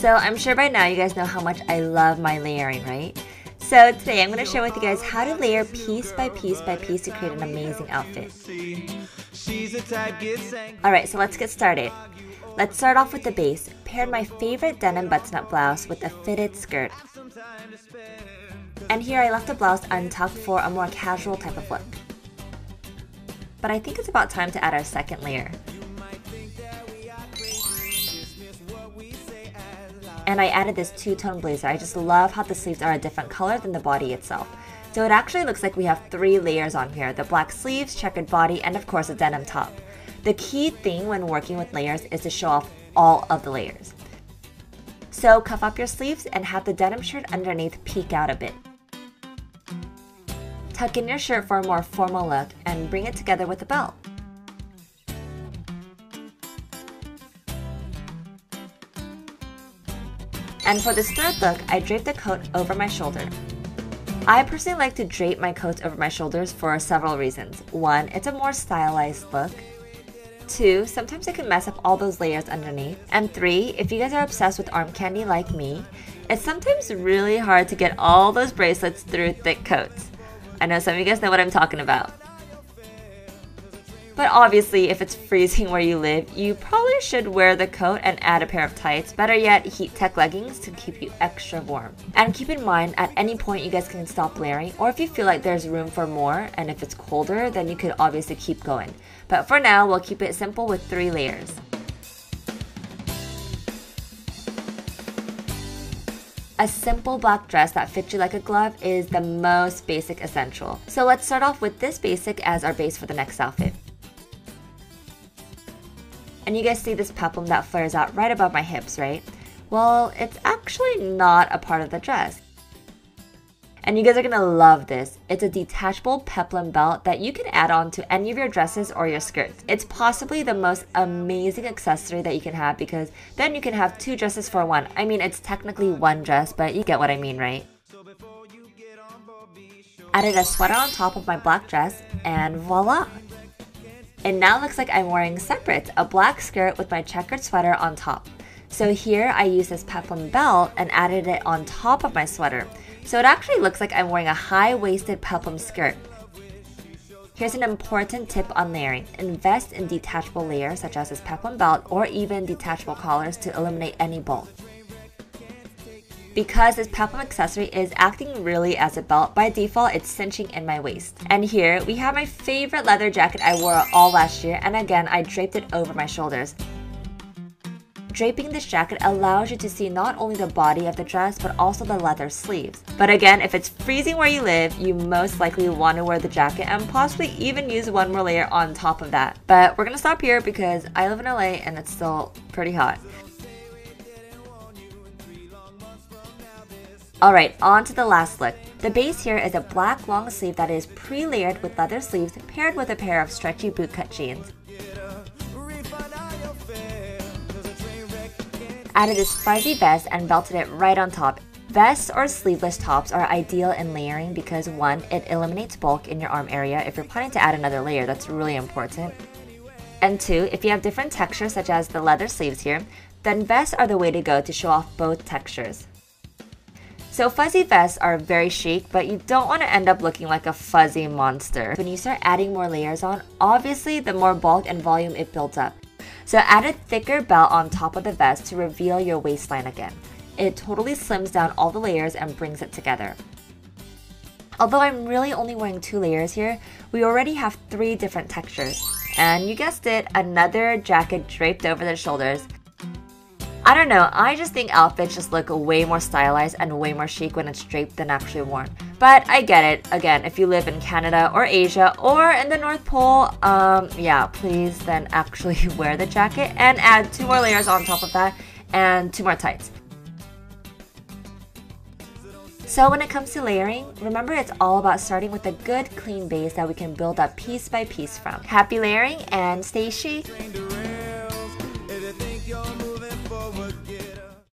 So I'm sure by now you guys know how much I love my layering, right? So today I'm going to share with you guys how to layer piece by piece by piece to create an amazing outfit. Alright, so let's get started. Let's start off with the base. Paired my favorite denim button-up blouse with a fitted skirt. And here I left the blouse untucked for a more casual type of look. But I think it's about time to add our second layer. And I added this two-tone blazer. I just love how the sleeves are a different color than the body itself. So it actually looks like we have 3 layers on here. The black sleeves, checkered body, and of course a denim top. The key thing when working with layers is to show off all of the layers. So cuff up your sleeves and have the denim shirt underneath peek out a bit. Tuck in your shirt for a more formal look and bring it together with a belt. And for this third look, I draped the coat over my shoulder. I personally like to drape my coats over my shoulders for several reasons. 1, it's a more stylized look. 2, sometimes it can mess up all those layers underneath. And 3, if you guys are obsessed with arm candy like me, it's sometimes really hard to get all those bracelets through thick coats. I know some of you guys know what I'm talking about. But obviously, if it's freezing where you live, you probably should wear the coat and add a pair of tights. Better yet, heat tech leggings to keep you extra warm. And keep in mind, at any point you guys can stop layering, or if you feel like there's room for more, and if it's colder, then you could obviously keep going. But for now, we'll keep it simple with 3 layers. A simple black dress that fits you like a glove is the most basic essential. So let's start off with this basic as our base for the next outfit. And you guys see this peplum that flares out right above my hips, right? Well, it's actually not a part of the dress. And you guys are gonna love this. It's a detachable peplum belt that you can add on to any of your dresses or your skirts. It's possibly the most amazing accessory that you can have because then you can have 2 dresses for 1. I mean, it's technically 1 dress, but you get what I mean, right? Added a sweater on top of my black dress and voila! It now looks like I'm wearing separates, a black skirt with my checkered sweater on top. So here I used this peplum belt and added it on top of my sweater. So it actually looks like I'm wearing a high-waisted peplum skirt. Here's an important tip on layering. Invest in detachable layers such as this peplum belt or even detachable collars to eliminate any bulk. Because this peplum accessory is acting really as a belt, by default it's cinching in my waist. And here we have my favorite leather jacket I wore all last year, and again I draped it over my shoulders. Draping this jacket allows you to see not only the body of the dress but also the leather sleeves. But again, if it's freezing where you live, you most likely want to wear the jacket and possibly even use 1 more layer on top of that. But we're gonna stop here because I live in LA and it's still pretty hot. Alright, on to the last look. The base here is a black long sleeve that is pre-layered with leather sleeves paired with a pair of stretchy bootcut jeans. Added this fuzzy vest and belted it right on top. Vests or sleeveless tops are ideal in layering because 1, it eliminates bulk in your arm area if you're planning to add another layer, that's really important. And 2, if you have different textures such as the leather sleeves here, then vests are the way to go to show off both textures. So fuzzy vests are very chic, but you don't want to end up looking like a fuzzy monster. When you start adding more layers on, obviously the more bulk and volume it builds up. So add a thicker belt on top of the vest to reveal your waistline again. It totally slims down all the layers and brings it together. Although I'm really only wearing 2 layers here, we already have 3 different textures. And you guessed it, another jacket draped over the shoulders. I don't know, I just think outfits just look way more stylized and way more chic when it's draped than actually worn. But I get it, again, if you live in Canada or Asia or in the North Pole, yeah, please then actually wear the jacket and add 2 more layers on top of that and 2 more tights. So when it comes to layering, remember it's all about starting with a good clean base that we can build up piece by piece from. Happy layering and stay chic!